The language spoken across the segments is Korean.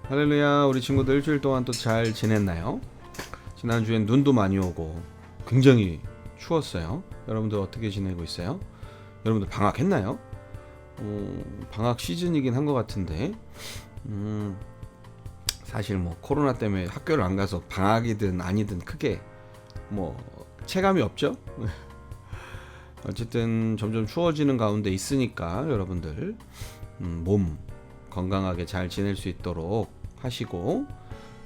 할렐루야. 우리 친구들 일주일 동안 또 잘 지냈나요? 지난주엔 눈도 많이 오고 굉장히 추웠어요. 여러분들 어떻게 지내고 있어요? 여러분들 방학했나요? 방학 시즌이긴 한 것 같은데 사실 뭐 코로나 때문에 학교를 안 가서 방학이든 아니든 크게 뭐 체감이 없죠? 어쨌든 점점 추워지는 가운데 있으니까 여러분들 몸 건강하게 잘 지낼 수 있도록 하시고,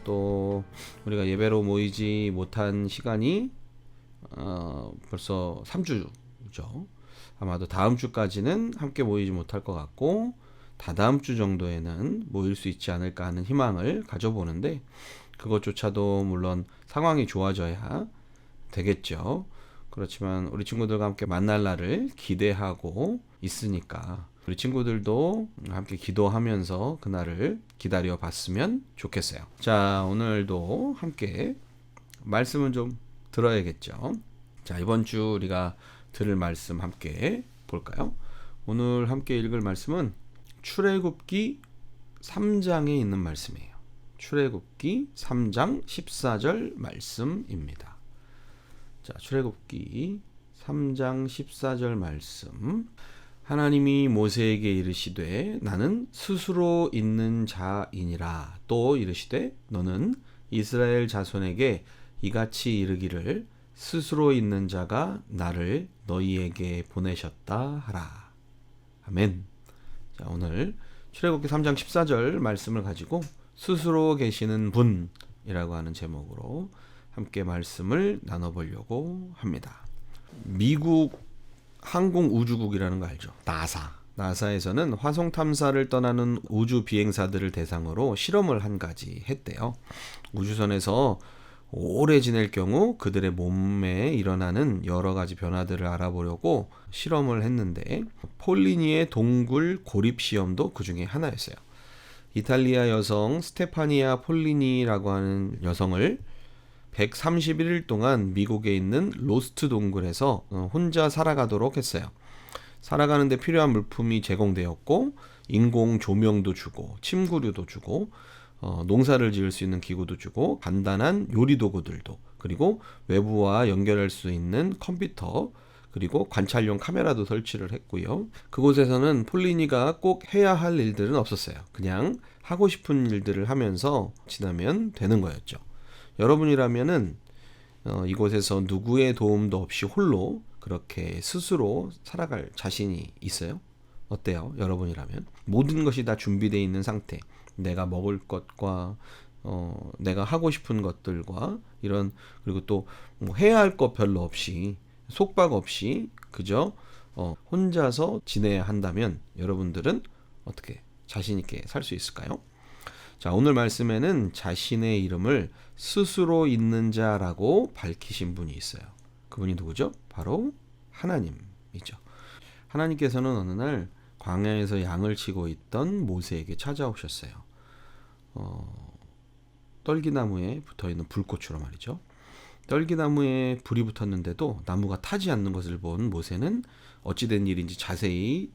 또 우리가 예배로 모이지 못한 시간이 벌써 3주죠. 아마도 다음 주까지는 함께 모이지 못할 것 같고 다다음 주 정도에는 모일 수 있지 않을까 하는 희망을 가져보는데, 그것조차도 물론 상황이 좋아져야 되겠죠. 그렇지만 우리 친구들과 함께 만날 날을 기대하고 있으니까 우리 친구들도 함께 기도하면서 그날을 기다려 봤으면 좋겠어요. 자, 오늘도 함께 말씀을 좀 들어야겠죠. 자, 이번 주 우리가 들을 말씀 함께 볼까요? 오늘 함께 읽을 말씀은 출애굽기 3장에 있는 말씀이에요. 출애굽기 3장 14절 말씀입니다. 자, 출애굽기 3장 14절 말씀. 하나님이 모세에게 이르시되 나는 스스로 있는 자이니라. 또 이르시되 너는 이스라엘 자손에게 이같이 이르기를 스스로 있는 자가 나를 너희에게 보내셨다 하라. 아멘. 자, 오늘 출애굽기 3장 14절 말씀을 가지고 스스로 계시는 분이라고 하는 제목으로 함께 말씀을 나눠보려고 합니다. 미국 항공우주국이라는 거 알죠? 나사에서는 화성 탐사를 떠나는 우주 비행사들을 대상으로 실험을 한 가지 했대요. 우주선에서 오래 지낼 경우 그들의 몸에 일어나는 여러 가지 변화들을 알아보려고 실험을 했는데, 폴리니의 동굴 고립 시험도 그 중에 하나였어요. 이탈리아 여성 스테파니아 폴리니라고 하는 여성을 131일 동안 미국에 있는 로스트 동굴에서 혼자 살아가도록 했어요. 살아가는데 필요한 물품이 제공되었고, 인공 조명도 주고 침구류도 주고 농사를 지을 수 있는 기구도 주고 간단한 요리 도구들도, 그리고 외부와 연결할 수 있는 컴퓨터, 그리고 관찰용 카메라도 설치를 했고요. 그곳에서는 폴리니가 꼭 해야 할 일들은 없었어요. 그냥 하고 싶은 일들을 하면서 지나면 되는 거였죠. 여러분이라면은 이곳에서 누구의 도움도 없이 홀로 그렇게 스스로 살아갈 자신이 있어요? 어때요? 여러분이라면 모든 것이 다 준비되어 있는 상태, 내가 먹을 것과 내가 하고 싶은 것들과 이런, 그리고 또 뭐 해야 할 것 별로 없이 속박 없이 그저 혼자서 지내야 한다면 여러분들은 어떻게 자신 있게 살 수 있을까요? 자, 오늘 말씀에는 자신의 이름을 스스로 있는 자라고 밝히신 분이 있어요. 그분이 누구죠? 바로 하나님이죠. 하나님께서는 어느 날 광야에서 양을 치고 있던 모세에게 찾아오셨어요. 떨기나무에 붙어있는 불꽃으로 말이죠. 떨기나무에 불이 붙었는데도 나무가 타지 않는 것을 본 모세는 어찌된 일인지 자세히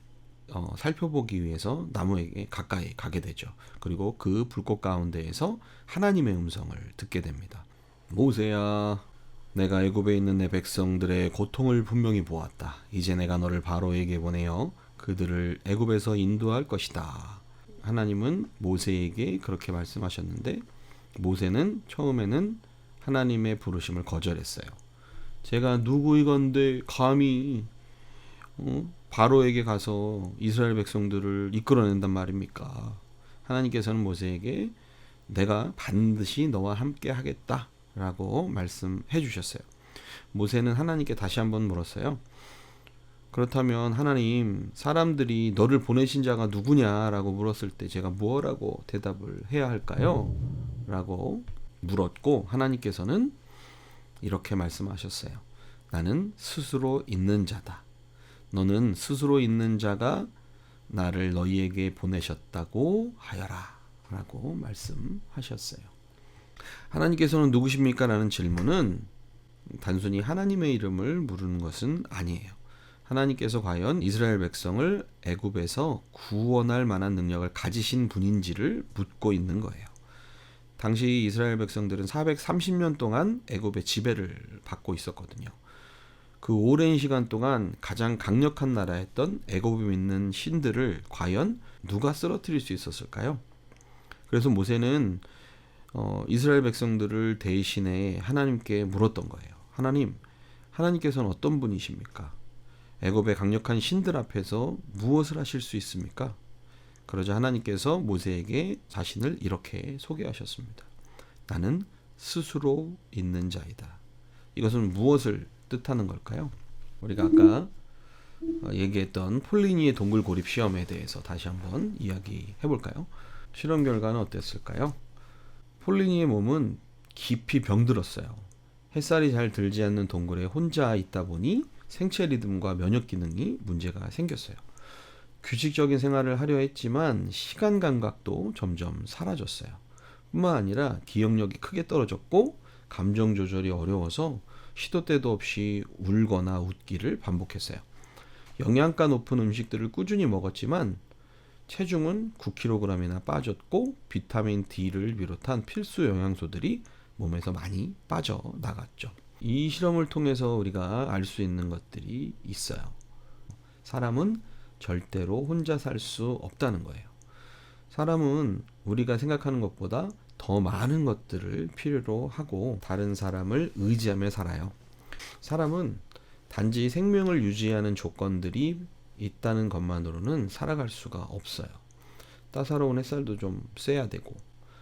살펴보기 위해서 나무에게 가까이 가게 되죠. 그리고 그 불꽃 가운데에서 하나님의 음성을 듣게 됩니다. 모세야, 내가 애굽에 있는 내 백성들의 고통을 분명히 보았다. 이제 내가 너를 바로에게 보내어 그들을 애굽에서 인도할 것이다. 하나님은 모세에게 그렇게 말씀하셨는데, 모세는 처음에는 하나님의 부르심을 거절했어요. 제가 누구이건데 감히 바로에게 가서 이스라엘 백성들을 이끌어낸단 말입니까? 하나님께서는 모세에게 내가 반드시 너와 함께 하겠다 라고 말씀해 주셨어요. 모세는 하나님께 다시 한번 물었어요. 그렇다면 하나님, 사람들이 너를 보내신 자가 누구냐라고 물었을 때 제가 무엇라고 대답을 해야 할까요? 라고 물었고, 하나님께서는 이렇게 말씀하셨어요. 나는 스스로 있는 자다. 너는 스스로 있는 자가 나를 너희에게 보내셨다고 하여라 라고 말씀하셨어요. 하나님께서는 누구십니까? 라는 질문은 단순히 하나님의 이름을 물은 것은 아니에요. 하나님께서 과연 이스라엘 백성을 애굽에서 구원할 만한 능력을 가지신 분인지를 묻고 있는 거예요. 당시 이스라엘 백성들은 430년 동안 애굽의 지배를 받고 있었거든요. 그 오랜 시간 동안 가장 강력한 나라였던 애굽에 있는 신들을 과연 누가 쓰러뜨릴 수 있었을까요? 그래서 모세는 이스라엘 백성들을 대신해 하나님께 물었던 거예요. 하나님께서는 어떤 분이십니까? 애굽의 강력한 신들 앞에서 무엇을 하실 수 있습니까? 그러자 하나님께서 모세에게 자신을 이렇게 소개하셨습니다. 나는 스스로 있는 자이다. 이것은 무엇을 뜻하는 걸까요? 우리가 아까 얘기했던 폴리니의 동굴 고립 시험에 대해서 다시 한번 이야기해 볼까요? 실험 결과는 어땠을까요? 폴리니의 몸은 깊이 병들었어요. 햇살이 잘 들지 않는 동굴에 혼자 있다 보니 생체 리듬과 면역 기능이 문제가 생겼어요. 규칙적인 생활을 하려 했지만 시간 감각도 점점 사라졌어요. 뿐만 아니라 기억력이 크게 떨어졌고 감정 조절이 어려워서 시도 때도 없이 울거나 웃기를 반복했어요. 영양가 높은 음식들을 꾸준히 먹었지만 체중은 9kg이나 빠졌고 비타민 D를 비롯한 필수 영양소들이 몸에서 많이 빠져나갔죠. 이 실험을 통해서 우리가 알 수 있는 것들이 있어요. 사람은 절대로 혼자 살 수 없다는 거예요. 사람은 우리가 생각하는 것보다 더 많은 것들을 필요로 하고 다른 사람을 의지하며 살아요. 사람은 단지 생명을 유지하는 조건들이 있다는 것만으로는 살아갈 수가 없어요. 따사로운 햇살도 좀 쐬야 되고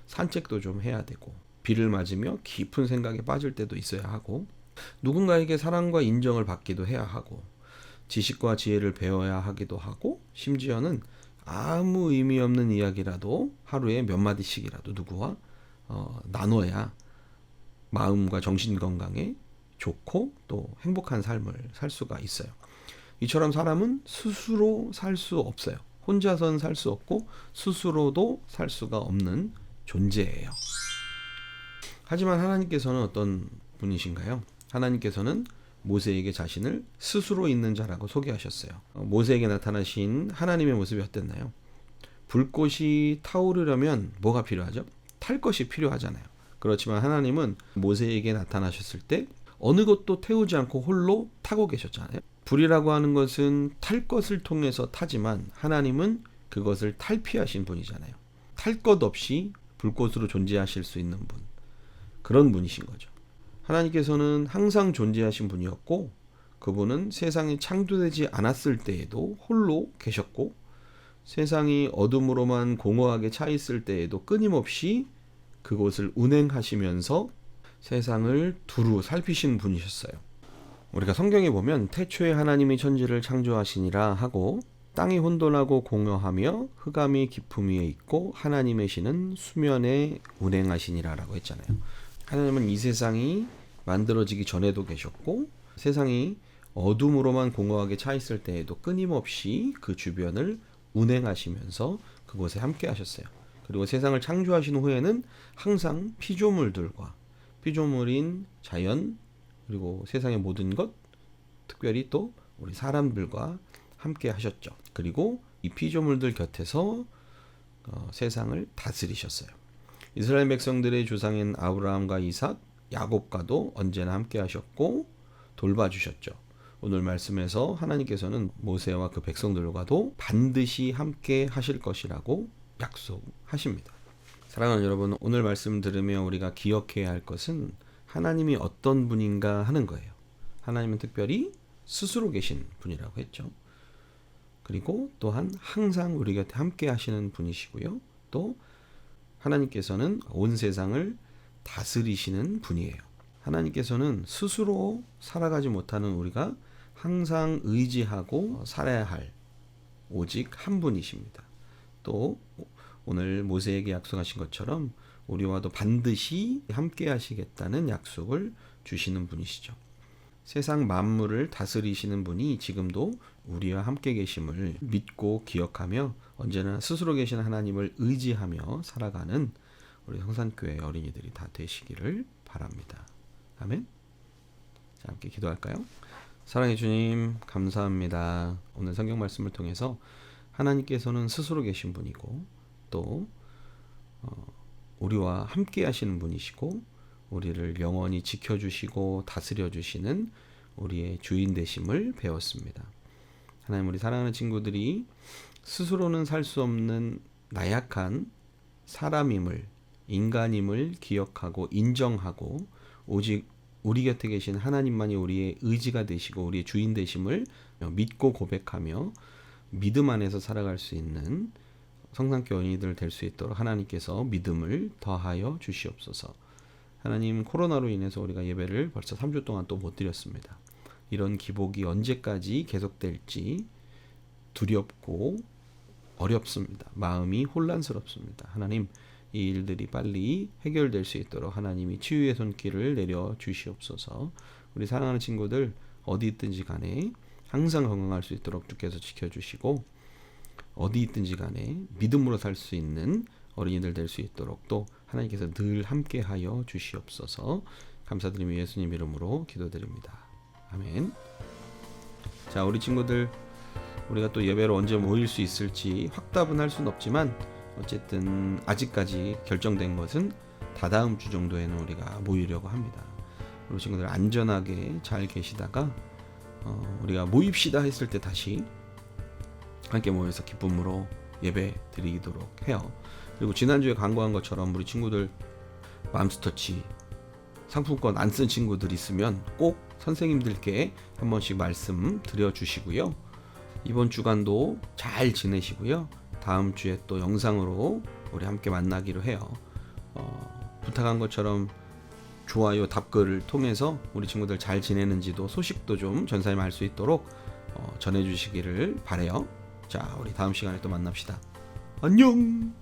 산책도 좀 해야 되고 비를 맞으며 깊은 생각에 빠질 때도 있어야 하고 누군가에게 사랑과 인정을 받기도 해야 하고 지식과 지혜를 배워야 하기도 하고 심지어는 아무 의미 없는 이야기라도 하루에 몇 마디씩이라도 누구와 나눠야 마음과 정신 건강에 좋고 또 행복한 삶을 살 수가 있어요. 이처럼 사람은 스스로 살 수 없어요. 혼자서는 살 수 없고 스스로도 살 수가 없는 존재예요. 하지만 하나님께서는 어떤 분이신가요? 하나님께서는 모세에게 자신을 스스로 있는 자라고 소개하셨어요. 모세에게 나타나신 하나님의 모습이 어땠나요? 불꽃이 타오르려면 뭐가 필요하죠? 탈 것이 필요하잖아요. 그렇지만 하나님은 모세에게 나타나셨을 때 어느 것도 태우지 않고 홀로 타고 계셨잖아요. 불이라고 하는 것은 탈 것을 통해서 타지만 하나님은 그것을 탈피하신 분이잖아요. 탈 것 없이 불꽃으로 존재하실 수 있는 분. 그런 분이신 거죠. 하나님께서는 항상 존재하신 분이었고 그분은 세상이 창조되지 않았을 때에도 홀로 계셨고 세상이 어둠으로만 공허하게 차 있을 때에도 끊임없이 그곳을 운행하시면서 세상을 두루 살피신 분이셨어요. 우리가 성경에 보면 태초에 하나님이 천지를 창조하시니라 하고 땅이 혼돈하고 공허하며 흑암이 깊음 위에 있고 하나님의 신은 수면에 운행하시니라 라고 했잖아요. 하나님은 이 세상이 만들어지기 전에도 계셨고 세상이 어둠으로만 공허하게 차 있을 때에도 끊임없이 그 주변을 운행하시면서 그곳에 함께 하셨어요. 그리고 세상을 창조하신 후에는 항상 피조물인 자연 그리고 세상의 모든 것 특별히 또 우리 사람들과 함께 하셨죠. 그리고 이 피조물들 곁에서 세상을 다스리셨어요. 이스라엘 백성들의 조상인 아브라함과 이삭, 야곱과도 언제나 함께 하셨고 돌봐주셨죠. 오늘 말씀에서 하나님께서는 모세와 그 백성들과도 반드시 함께 하실 것이라고 약속하십니다. 사랑하는 여러분, 오늘 말씀 들으며 우리가 기억해야 할 것은 하나님이 어떤 분인가 하는 거예요. 하나님은 특별히 스스로 계신 분이라고 했죠. 그리고 또한 항상 우리 곁에 함께 하시는 분이시고요. 또 하나님께서는 온 세상을 다스리시는 분이에요. 하나님께서는 스스로 살아가지 못하는 우리가 항상 의지하고 살아야 할 오직 한 분이십니다. 또 오늘 모세에게 약속하신 것처럼 우리와도 반드시 함께 하시겠다는 약속을 주시는 분이시죠. 세상 만물을 다스리시는 분이 지금도 우리와 함께 계심을 믿고 기억하며 언제나 스스로 계신 하나님을 의지하며 살아가는 우리 성산교회 어린이들이 다 되시기를 바랍니다. 아멘. 자, 함께 기도할까요? 사랑해 주님, 감사합니다. 오늘 성경 말씀을 통해서 하나님께서는 스스로 계신 분이고 또 우리와 함께 하시는 분이시고 우리를 영원히 지켜주시고 다스려주시는 우리의 주인 되심을 배웠습니다. 하나님, 우리 사랑하는 친구들이 스스로는 살 수 없는 나약한 사람임을, 인간임을 기억하고 인정하고 오직 우리 곁에 계신 하나님만이 우리의 의지가 되시고 우리의 주인 되심을 믿고 고백하며 믿음 안에서 살아갈 수 있는 성산교회 언니들 될 수 있도록 하나님께서 믿음을 더하여 주시옵소서. 하나님, 코로나로 인해서 우리가 예배를 벌써 3주 동안 또 못 드렸습니다. 이런 기복이 언제까지 계속될지 두렵고 어렵습니다. 마음이 혼란스럽습니다. 하나님, 이 일들이 빨리 해결될 수 있도록 하나님이 치유의 손길을 내려 주시옵소서. 우리 사랑하는 친구들 어디 있든지 간에 항상 건강할 수 있도록 주께서 지켜주시고 어디 있든지 간에 믿음으로 살 수 있는 어린이들 될 수 있도록 또 하나님께서 늘 함께하여 주시옵소서. 감사드리며 예수님 이름으로 기도드립니다. 아멘. 자, 우리 친구들, 우리가 또 예배로 언제 모일 수 있을지 확답은 할 수는 없지만 어쨌든 아직까지 결정된 것은 다다음 주 정도에는 우리가 모이려고 합니다. 우리 친구들 안전하게 잘 계시다가 우리가 모입시다 했을 때 다시 함께 모여서 기쁨으로 예배 드리도록 해요. 그리고 지난주에 광고한 것처럼 우리 친구들 맘스터치 상품권 안 쓴 친구들 있으면 꼭 선생님들께 한 번씩 말씀 드려주시고요. 이번 주간도 잘 지내시고요. 다음 주에 또 영상으로 우리 함께 만나기로 해요. 부탁한 것처럼 좋아요, 답글을 통해서 우리 친구들 잘 지내는지도 소식도 좀 전사님 알 수 있도록 전해주시기를 바래요. 자, 우리 다음 시간에 또 만납시다. 안녕.